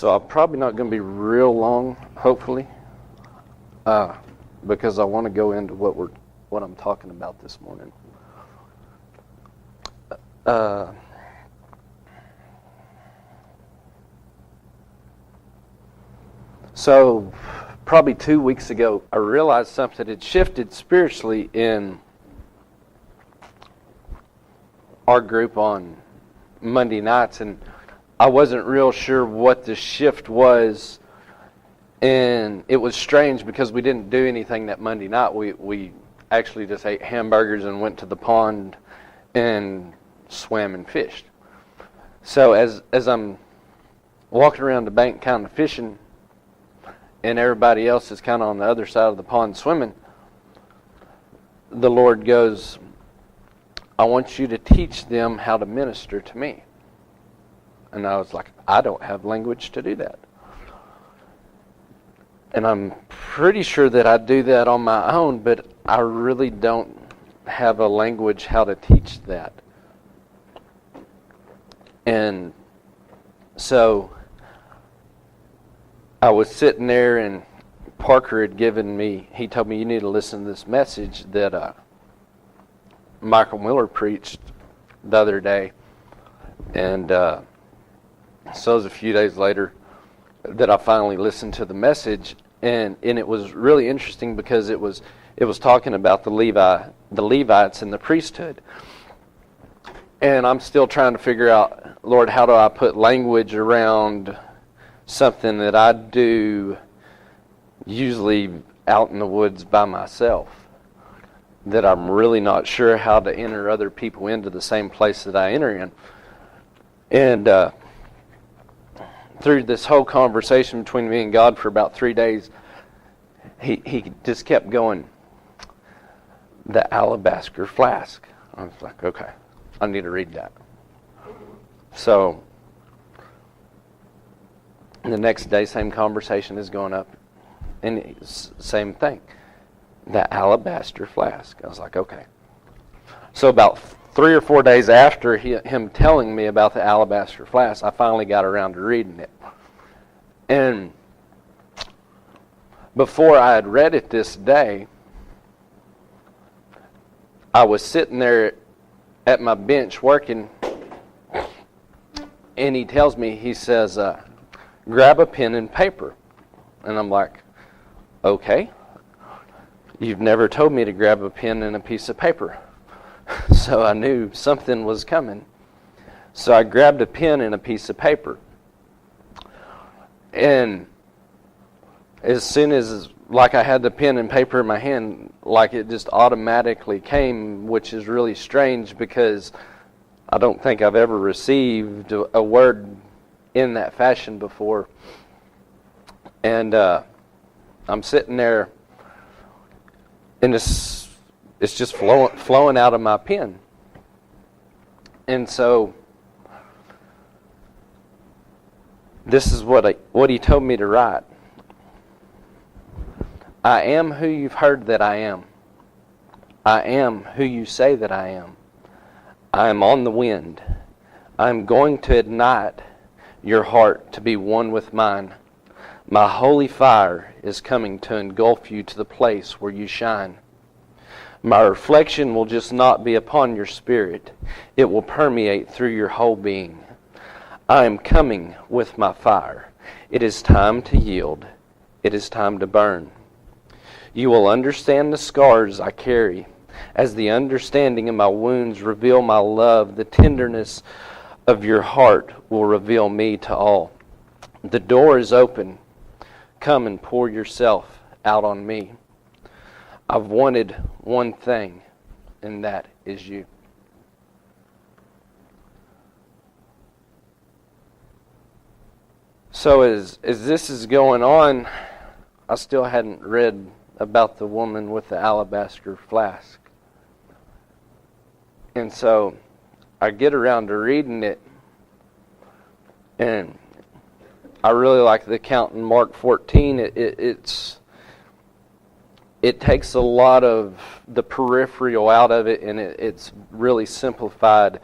So I'm probably not going to be real long, hopefully, because I want to go into what I'm talking about this morning. So probably 2 weeks ago, I realized something had shifted spiritually in our group on Monday nights, and I wasn't real sure what the shift was. And it was strange because we didn't do anything that Monday night. We actually just ate hamburgers and went to the pond and swam and fished. So as I'm walking around the bank kind of fishing, and everybody else is kind of on the other side of the pond swimming, the Lord goes, I want you to teach them how to minister to me. And I was like, I don't have language to do that. And I'm pretty sure that I do that on my own, but I really don't have a language how to teach that. And so I was sitting there, and Parker had he told me, you need to listen to this message that Michael Miller preached the other day. And so it was a few days later that I finally listened to the message, and it was really interesting because it was talking about the Levites and the priesthood. And I'm still trying to figure out, Lord, how do I put language around something that I do usually out in the woods by myself, that I'm really not sure how to enter other people into the same place that I enter in. And through this whole conversation between me and God for about 3 days, he just kept going, the Alabaster Flask. I was like, okay, I need to read that. So the next day, same conversation is going up, and same thing, the Alabaster Flask. I was like, okay. So about 3 or 4 days after him telling me about the Alabaster Flask, I finally got around to reading it. And before I had read it this day, I was sitting there at my bench working, and he tells me, he says, grab a pen and paper. And I'm like, okay. You've never told me to grab a pen and a piece of paper. So I knew something was coming. So I grabbed a pen and a piece of paper. And as soon as I had the pen and paper in my hand, it just automatically came, which is really strange because I don't think I've ever received a word in that fashion before. And I'm sitting there, and it's just flowing out of my pen. And so this is what he told me to write. I am who you've heard that I am. I am who you say that I am. I am on the wind. I am going to ignite your heart to be one with mine. My holy fire is coming to engulf you to the place where you shine. My reflection will just not be upon your spirit. It will permeate through your whole being. I am coming with my fire. It is time to yield. It is time to burn. You will understand the scars I carry. As the understanding of my wounds reveal my love, the tenderness of your heart will reveal me to all. The door is open. Come and pour yourself out on me. I've wanted one thing, and that is you. So as this is going on, I still hadn't read about the woman with the alabaster flask. And so I get around to reading it, and I really like the account in Mark 14. It takes a lot of the peripheral out of it, and it's really simplified.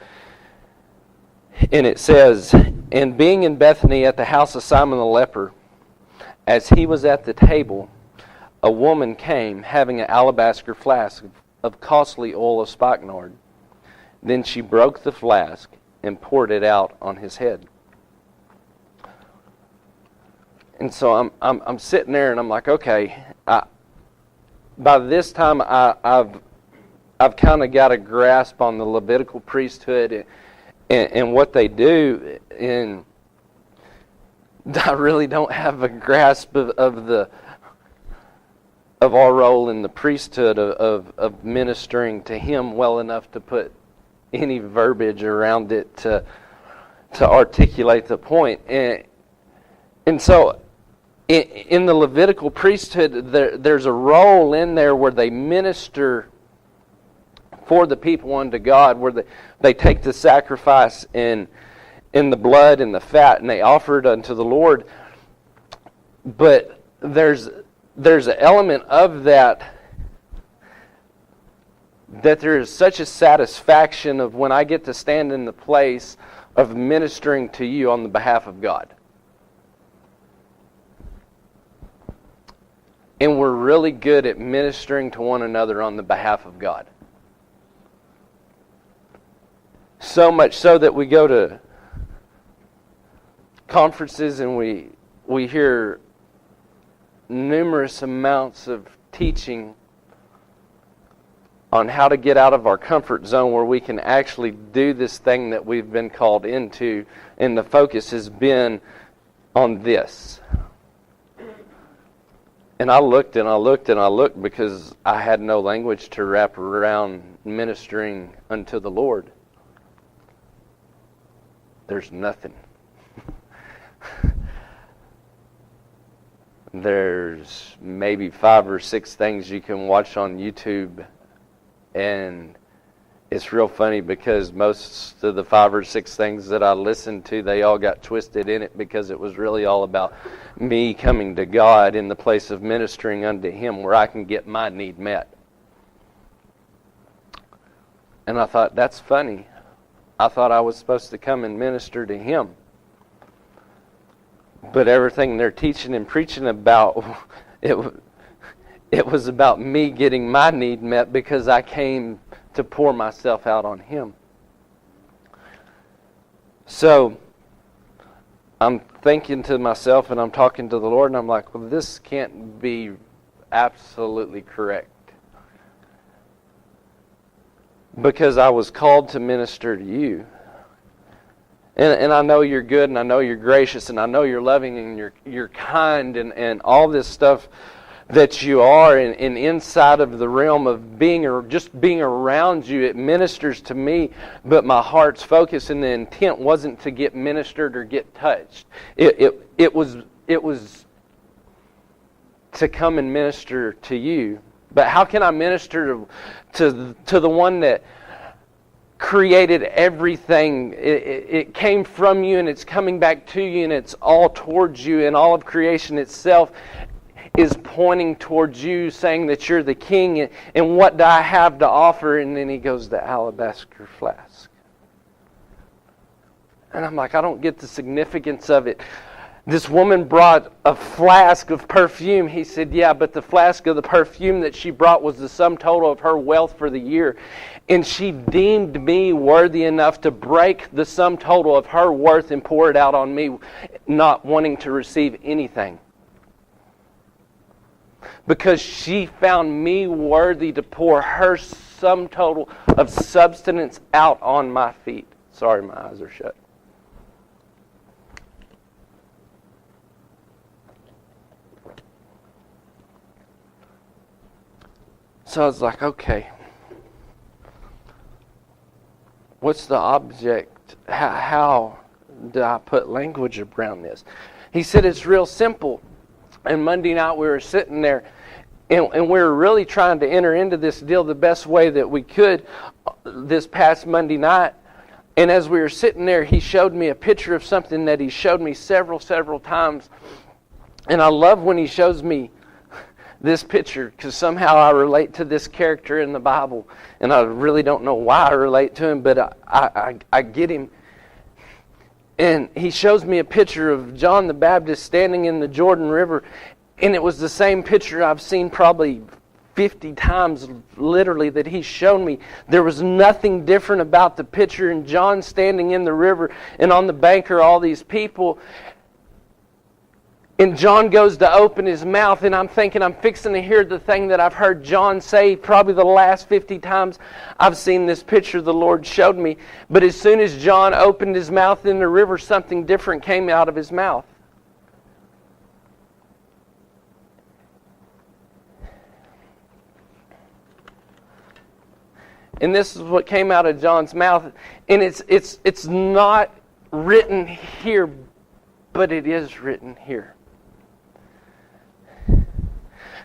And it says, "And being in Bethany at the house of Simon the leper, as he was at the table, a woman came, having an alabaster flask of costly oil of spikenard. Then she broke the flask and poured it out on his head." And so I'm sitting there and I'm like, okay. By this time, I've kind of got a grasp on the Levitical priesthood and what they do, and I really don't have a grasp of our role in the priesthood of ministering to Him well enough to put any verbiage around it to articulate the point. And so in the Levitical priesthood, there's a role in there where they minister for the people unto God, where they take the sacrifice in the blood and the fat, and they offer it unto the Lord. But there's an element of that there is such a satisfaction of when I get to stand in the place of ministering to you on the behalf of God. And we're really good at ministering to one another on the behalf of God. So much so that we go to conferences and we hear numerous amounts of teaching on how to get out of our comfort zone where we can actually do this thing that we've been called into, and the focus has been on this. And I looked and I looked and I looked because I had no language to wrap around ministering unto the Lord. There's nothing. There's maybe 5 or 6 things you can watch on YouTube, and it's real funny because most of the 5 or 6 things that I listened to, they all got twisted in it because it was really all about me coming to God in the place of ministering unto Him where I can get my need met. And I thought, that's funny. I thought I was supposed to come and minister to Him. But everything they're teaching and preaching about, it was about me getting my need met because I came to pour myself out on Him. So I'm thinking to myself and I'm talking to the Lord and I'm like, well, this can't be absolutely correct. Because I was called to minister to you. And I know you're good and I know you're gracious and I know you're loving and you're kind and all this stuff that you are, and inside of the realm of being or just being around you, it ministers to me, but my heart's focus and the intent wasn't to get ministered or get touched. It was to come and minister to you. But how can I minister to the one that created everything? It came from you and it's coming back to you and it's all towards you, and all of creation itself is pointing towards you, saying that you're the king, and what do I have to offer? And then he goes, the alabaster flask. And I'm like, I don't get the significance of it. This woman brought a flask of perfume. He said, yeah, but the flask of the perfume that she brought was the sum total of her wealth for the year. And she deemed me worthy enough to break the sum total of her worth and pour it out on me, not wanting to receive anything. Because she found me worthy to pour her sum total of substance out on my feet. Sorry, my eyes are shut. So I was like, okay, what's the object? How do I put language around this? He said, it's real simple. And Monday night we were sitting there, and we were really trying to enter into this deal the best way that we could this past Monday night. And as we were sitting there, he showed me a picture of something that he showed me several times. And I love when he shows me this picture, because somehow I relate to this character in the Bible. And I really don't know why I relate to him, but I get him. And he shows me a picture of John the Baptist standing in the Jordan River. And it was the same picture I've seen probably 50 times, literally, that he's shown me. There was nothing different about the picture. And John standing in the river, and on the bank are all these people. And John goes to open his mouth, and I'm thinking I'm fixing to hear the thing that I've heard John say probably the last 50 times I've seen this picture the Lord showed me. But as soon as John opened his mouth in the river, something different came out of his mouth. And this is what came out of John's mouth. And it's not written here, but it is written here.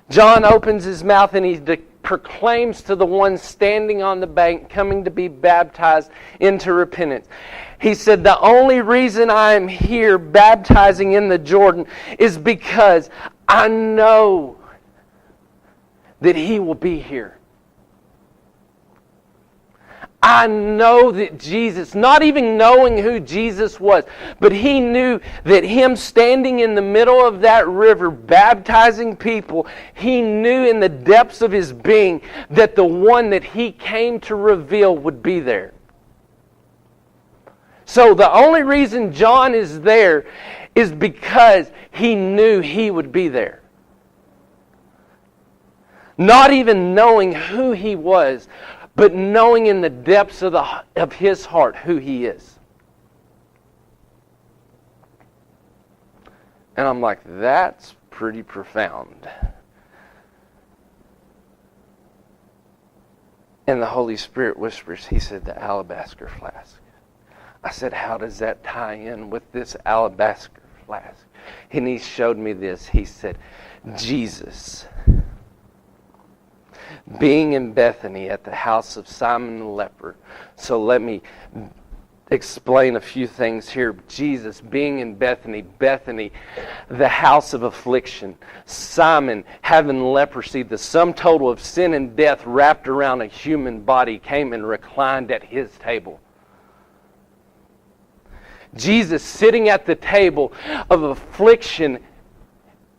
John opens his mouth and he proclaims to the one standing on the bank, coming to be baptized into repentance. He said, the only reason I am here baptizing in the Jordan is because I know that He will be here. I know that Jesus, not even knowing who Jesus was, but he knew that him standing in the middle of that river baptizing people, he knew in the depths of his being that the one that he came to reveal would be there. So the only reason John is there is because he knew he would be there. Not even knowing who he was, but knowing in the depths of his heart who he is. And I'm like, that's pretty profound. And the Holy Spirit whispers, he said, the alabaster flask. I said, how does that tie in with this alabaster flask? And he showed me this. He said, Jesus, being in Bethany at the house of Simon the leper. So let me explain a few things here. Jesus being in Bethany, the house of affliction. Simon having leprosy, the sum total of sin and death wrapped around a human body, came and reclined at his table. Jesus sitting at the table of affliction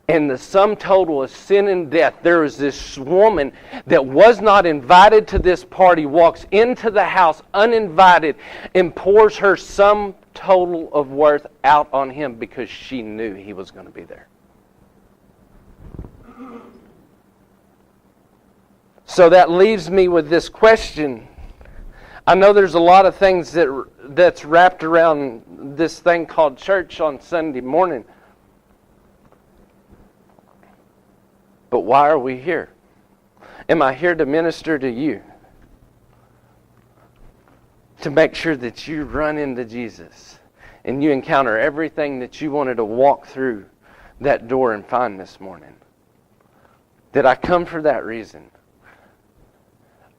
and the sum total of sin and death. There is this woman that was not invited to this party, walks into the house uninvited and pours her sum total of worth out on him because she knew he was going to be there. So that leaves me with this question. I know there's a lot of things that's wrapped around this thing called church on Sunday morning. But why are we here? Am I here to minister to you? To make sure that you run into Jesus and you encounter everything that you wanted to walk through that door and find this morning? Did I come for that reason?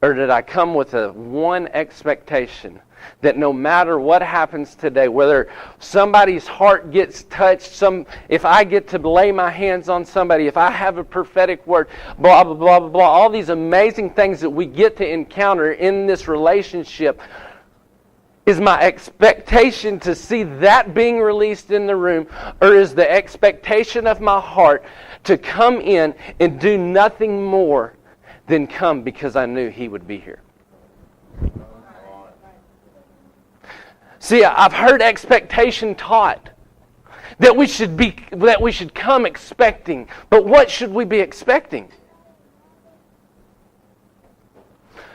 Or did I come with one expectation that no matter what happens today, whether somebody's heart gets touched, if I get to lay my hands on somebody, if I have a prophetic word, blah, blah, blah, blah, blah, all these amazing things that we get to encounter in this relationship, is my expectation to see that being released in the room, or is the expectation of my heart to come in and do nothing more than come because I knew He would be here? See, I've heard expectation taught that we should come expecting. But what should we be expecting?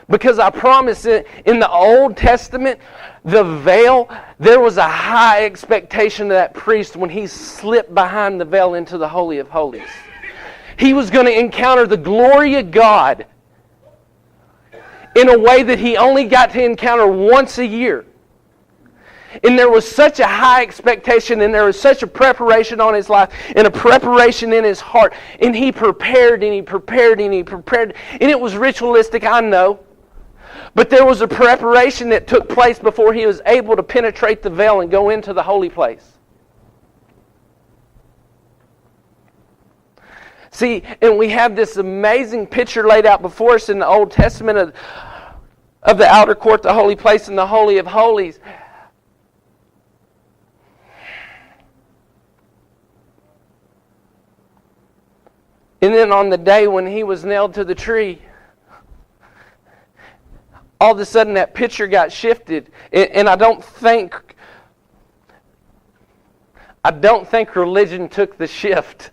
Because I promise in the Old Testament, the veil, there was a high expectation of that priest when he slipped behind the veil into the Holy of Holies. He was going to encounter the glory of God in a way that he only got to encounter once a year. And there was such a high expectation, and there was such a preparation on his life, and a preparation in his heart. And he prepared, and he prepared, and he prepared. And it was ritualistic, I know. But there was a preparation that took place before he was able to penetrate the veil and go into the holy place. See, and we have this amazing picture laid out before us in the Old Testament of the outer court, the holy place, and the Holy of Holies. And then on the day when he was nailed to the tree, all of a sudden that picture got shifted. And I don't think religion took the shift.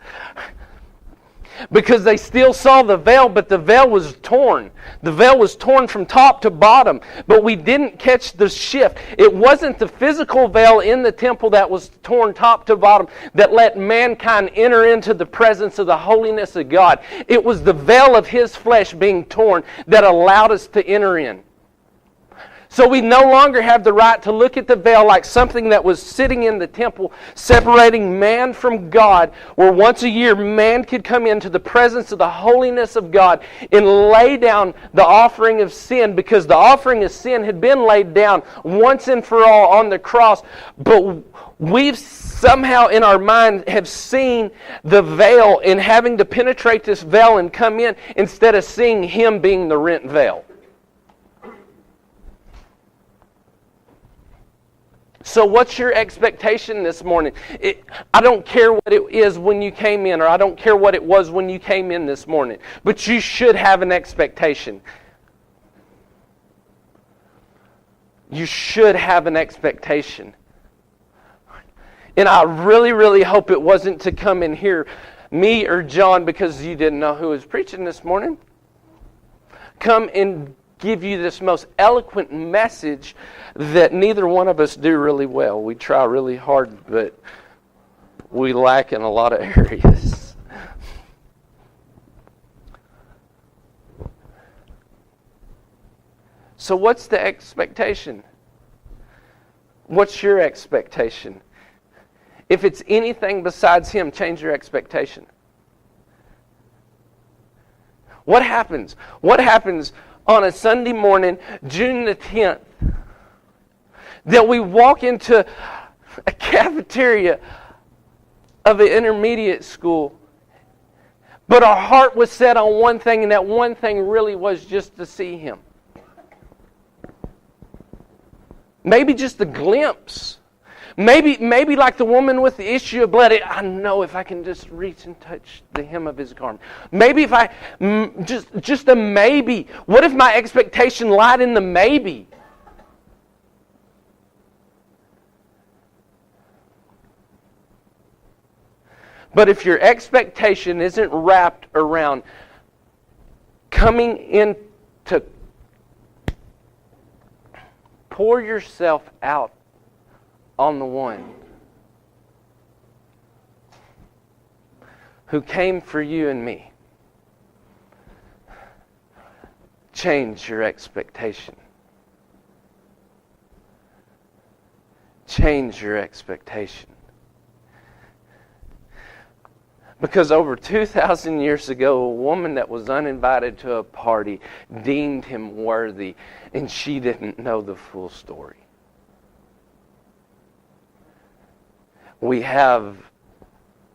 Because they still saw the veil, but the veil was torn. The veil was torn from top to bottom. But we didn't catch the shift. It wasn't the physical veil in the temple that was torn top to bottom that let mankind enter into the presence of the holiness of God. It was the veil of His flesh being torn that allowed us to enter in. So we no longer have the right to look at the veil like something that was sitting in the temple, separating man from God, where once a year man could come into the presence of the holiness of God and lay down the offering of sin, because the offering of sin had been laid down once and for all on the cross. But we've somehow in our mind have seen the veil and having to penetrate this veil and come in instead of seeing Him being the rent veil. So what's your expectation this morning? I don't care what it is when you came in, or I don't care what it was when you came in this morning, but you should have an expectation. You should have an expectation. And I really, really hope it wasn't to come and hear me or John, because you didn't know who was preaching this morning, come and give you this most eloquent message that neither one of us do really well. We try really hard, but we lack in a lot of areas. So what's the expectation? What's your expectation? If it's anything besides Him, change your expectation. What happens? What happens on a Sunday morning, June the 10th, that we walk into a cafeteria of an intermediate school, but our heart was set on one thing, and that one thing really was just to see Him? Maybe just a glimpse. Maybe like the woman with the issue of blood, I know if I can just reach and touch the hem of His garment. Maybe if I, just a maybe. What if my expectation lied in the maybe? But if your expectation isn't wrapped around coming in to pour yourself out on the one who came for you and me, change your expectation. Change your expectation. Because over 2,000 years ago, a woman that was uninvited to a party deemed Him worthy, and she didn't know the full story. We have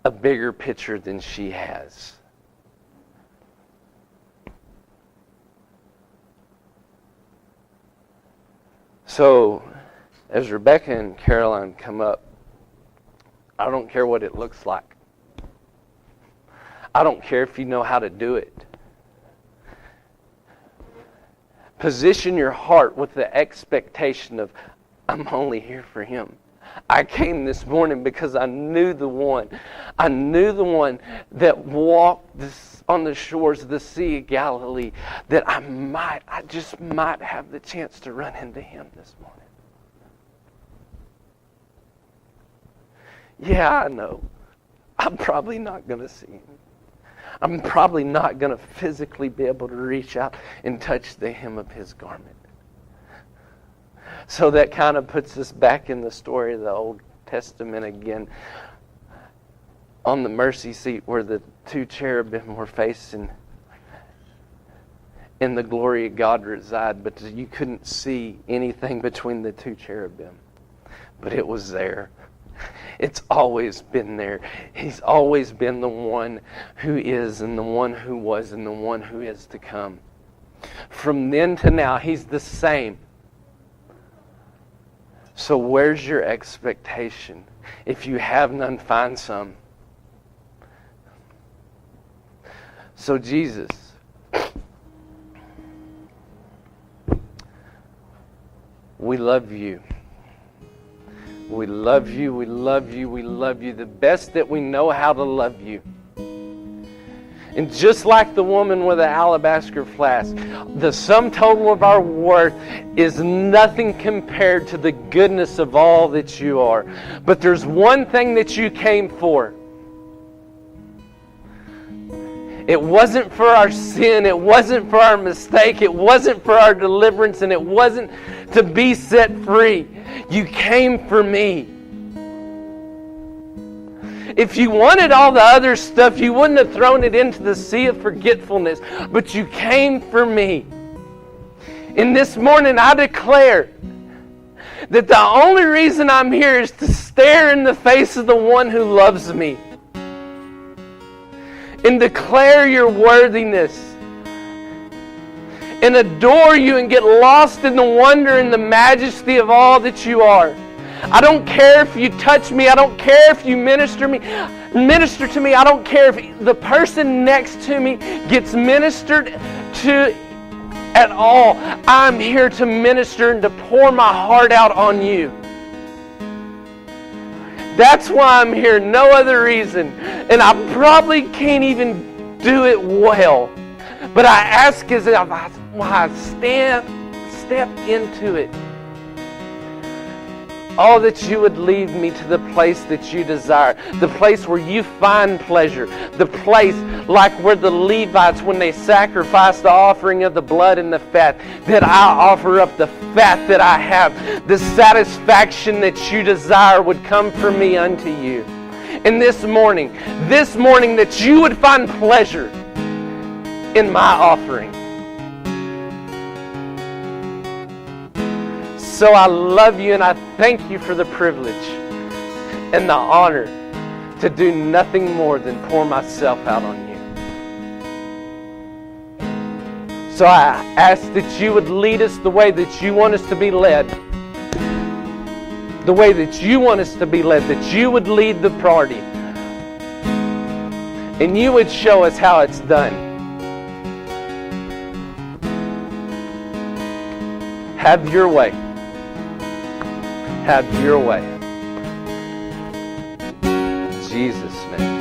a bigger picture than she has. So, as Rebecca and Caroline come up, I don't care what it looks like. I don't care if you know how to do it. Position your heart with the expectation of, I'm only here for Him. I came this morning because I knew the one. I knew the one that walked on the shores of the Sea of Galilee, that I just might have the chance to run into Him this morning. Yeah, I know. I'm probably not going to see Him. I'm probably not going to physically be able to reach out and touch the hem of His garment. So that kind of puts us back in the story of the Old Testament again, on the mercy seat where the two cherubim were facing, and the glory of God reside, but you couldn't see anything between the two cherubim. But it was there. It's always been there. He's always been the one who is, and the one who was, and the one who is to come. From then to now, He's the same. So where's your expectation? If you have none, find some. So Jesus, we love you. We love you, we love you, we love you the best that we know how to love you. And just like the woman with the alabaster flask, the sum total of our worth is nothing compared to the goodness of all that you are. But there's one thing that you came for. It wasn't for our sin, it wasn't for our mistake, it wasn't for our deliverance, and it wasn't to be set free. You came for me. If you wanted all the other stuff, you wouldn't have thrown it into the sea of forgetfulness. But you came for me. And this morning I declare that the only reason I'm here is to stare in the face of the one who loves me and declare your worthiness and adore you and get lost in the wonder and the majesty of all that you are. I don't care if you touch me. I don't care if you minister to me. I don't care if the person next to me gets ministered to at all. I'm here to minister and to pour my heart out on you. That's why I'm here. No other reason. And I probably can't even do it well. But I ask as I step into it. Oh, that you would lead me to the place that you desire. The place where you find pleasure. The place like where the Levites, when they sacrificed the offering of the blood and the fat, that I offer up the fat that I have. The satisfaction that you desire would come from me unto you. And this morning that you would find pleasure in my offering. So I love you and I thank you for the privilege and the honor to do nothing more than pour myself out on you. So I ask that you would lead us the way that you want us to be led. The way that you want us to be led, that you would lead the party. And you would show us how it's done. Have your way. Have your way. In Jesus' name.